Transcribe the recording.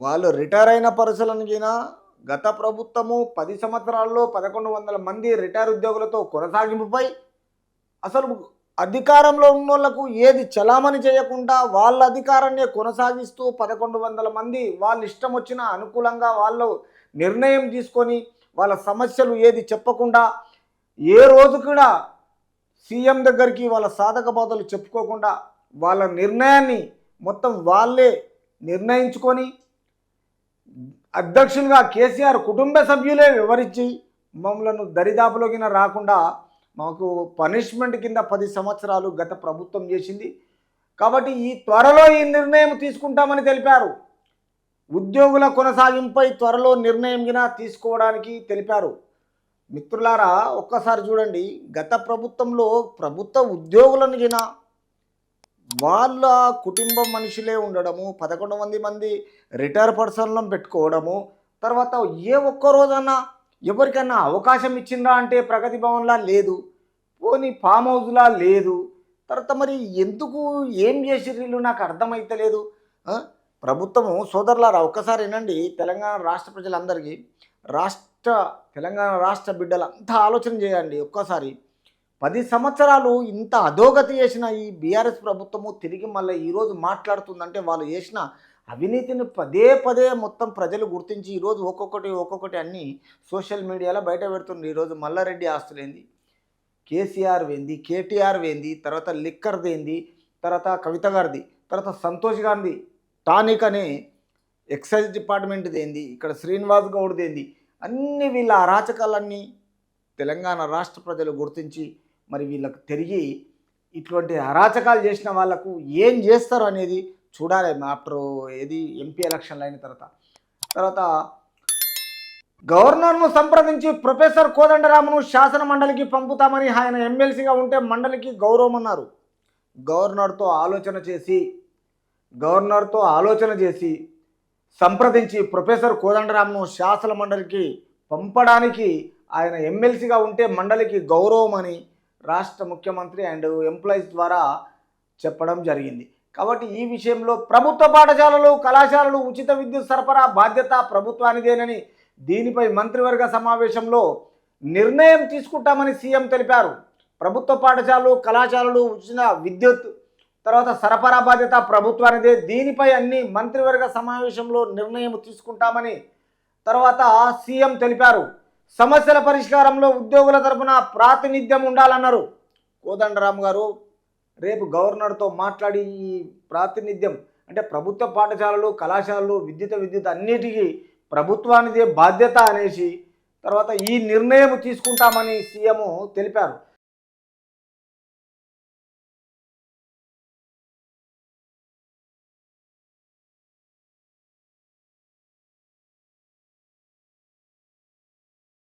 వాళ్ళు రిటైర్ అయిన పరిశీలనకినా గత ప్రభుత్వము 10 సంవత్సరాల్లో 1100 మంది రిటైర్ ఉద్యోగులతో కొనసాగింపుపై అసలు అధికారంలో ఉన్నోళ్లకు ఏది చలామణి చేయకుండా వాళ్ళ అధికారాన్ని కొనసాగిస్తూ 1100 మంది వాళ్ళ ఇష్టం వచ్చిన అనుకూలంగా వాళ్ళు నిర్ణయం తీసుకొని వాళ్ళ సమస్యలు ఏది చెప్పకుండా ఏ రోజు కూడా సీఎం దగ్గరికి వాళ్ళ సాధక బాధలు చెప్పుకోకుండా వాళ్ళ నిర్ణయాన్ని మొత్తం వాళ్ళే నిర్ణయించుకొని అధ్యక్షులుగా కేసీఆర్ కుటుంబ సభ్యులే వివరించి మమ్మలను దరిదాపులోకిన రాకుండా మాకు పనిష్మెంట్ కింద 10 సంవత్సరాలు గత ప్రభుత్వం చేసింది. కాబట్టి ఈ త్వరలో ఈ నిర్ణయం తీసుకుంటామని తెలిపారు. ఉద్యోగుల కొనసాగింపై త్వరలో నిర్ణయం గిన తీసుకోవడానికి తెలిపారు. మిత్రులారా, ఒక్కసారి చూడండి, గత ప్రభుత్వంలో ప్రభుత్వ ఉద్యోగులను గిన వాళ్ళ కుటుంబం మనుషులే ఉండడము, 11 మంది రిటైర్ పర్సన్లను పెట్టుకోవడము, తర్వాత ఏ ఒక్క రోజన్నా ఎవరికైనా అవకాశం ఇచ్చిందా అంటే ప్రగతి భవన్లా లేదు, పోనీ ఫామ్ హౌస్లా లేదు. తర్వాత మరి ఎందుకు ఏం చేసిర్రు వీళ్ళు నాకు అర్థమైతలేదు. ప్రభుత్వము సోదరులారా ఒక్కసారి వినండి, తెలంగాణ రాష్ట్ర ప్రజలందరికీ, తెలంగాణ రాష్ట్ర బిడ్డలంతా ఆలోచన చేయండి ఒక్కసారి. 10 సంవత్సరాలు ఇంత అధోగతి చేసిన ఈ బీఆర్ఎస్ ప్రభుత్వము తిరిగి మళ్ళీ ఈరోజు మాట్లాడుతుందంటే వాళ్ళు చేసిన అవినీతిని పదే పదే మొత్తం ప్రజలు గుర్తించి ఈరోజు ఒక్కొక్కటి అన్నీ సోషల్ మీడియాలో బయట పెడుతుంది. ఈరోజు మల్లారెడ్డి ఆస్తులేంది, కేసీఆర్ వేంది, కేటీఆర్ వేంది, తర్వాత లిక్కర్ దేంది, తర్వాత కవిత గారిది, తర్వాత సంతోష్ గారిది టానిక్ అనే ఎక్సైజ్ డిపార్ట్మెంట్ దేంది, ఇక్కడ శ్రీనివాస్ గౌడ్ దేంది, అన్ని వీళ్ళ అరాచకాలన్నీ తెలంగాణ రాష్ట్ర ప్రజలు గుర్తించి మరి వీళ్ళకు తిరిగి ఇటువంటి అరాచకాలు చేసిన వాళ్లకు ఏం చేస్తారు అనేది చూడాలి. ఆఫ్టర్ ఎంపీ ఎలక్షన్లు అయిన తర్వాత గవర్నర్ను సంప్రదించి ప్రొఫెసర్ కోదండరామును శాసన మండలికి పంపుతామని ఆయన ఎమ్మెల్సీగా ఉంటే మండలికి గౌరవం అన్నారు. గవర్నర్తో ఆలోచన చేసి సంప్రదించి ప్రొఫెసర్ కోదండరామును శాసన మండలికి పంపడానికి ఆయన ఎమ్మెల్సీగా ఉంటే మండలికి గౌరవం అని రాష్ట్ర ముఖ్యమంత్రి అండ్ ఎంప్లాయీస్ ద్వారా చెప్పడం జరిగింది. కాబట్టి ఈ విషయంలో ప్రభుత్వ పాఠశాలలు, కళాశాలలు ఉచిత విద్యుత్ సరఫరా బాధ్యత ప్రభుత్వానిదేనని, దీనిపై మంత్రివర్గ సమావేశంలో నిర్ణయం తీసుకుంటామని సీఎం తెలిపారు. ప్రభుత్వ పాఠశాలలు, కళాశాలలు ఉచిత విద్యుత్ తర్వాత సరఫరా బాధ్యత ప్రభుత్వానిదే, దీనిపై అన్ని మంత్రివర్గ సమావేశంలో నిర్ణయం తీసుకుంటామని తర్వాత సీఎం తెలిపారు. సమస్యల పరిష్కారంలో ఉద్యోగుల తరపున ప్రాతినిధ్యం ఉండాలన్నారు. కోదండరామ్ గారు రేపు గవర్నర్తో మాట్లాడి ఈ ప్రాతినిధ్యం అంటే ప్రభుత్వ పాఠశాలలు, కళాశాలలు, విద్యుత్ అన్నిటికీ ప్రభుత్వానిదే బాధ్యత అనేసి తర్వాత ఈ నిర్ణయం తీసుకుంటామని సీఎం తెలిపారు.